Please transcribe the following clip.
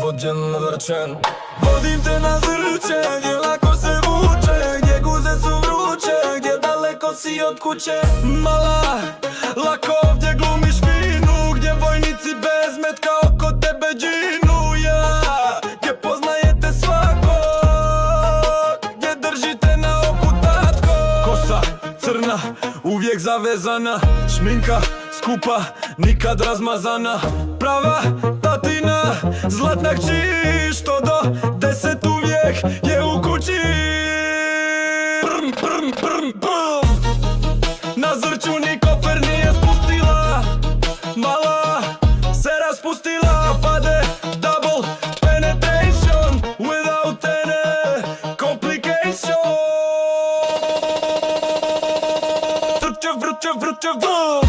Vođen vrčen, vodim te na zrče, gdje lako se vuče, gdje guze su vruće, gdje daleko si od kuće. Mala, lako ovdje glumiš finu, gdje vojnici bez metka oko tebe džinu. Ja, gdje poznajete svakog, gdje držite na oku tatko. Kosa crna, uvijek zavezana, šminka skupa, nikad razmazana. Prava tatina, zlatna kći, što do 10 uvijek je u kući. Prm, prm, prm, prm. Na zrču ni kofer nije spustila, mala se raspustila. Pade double penetration without any complication. Vrče, vrče, vrče, vrče.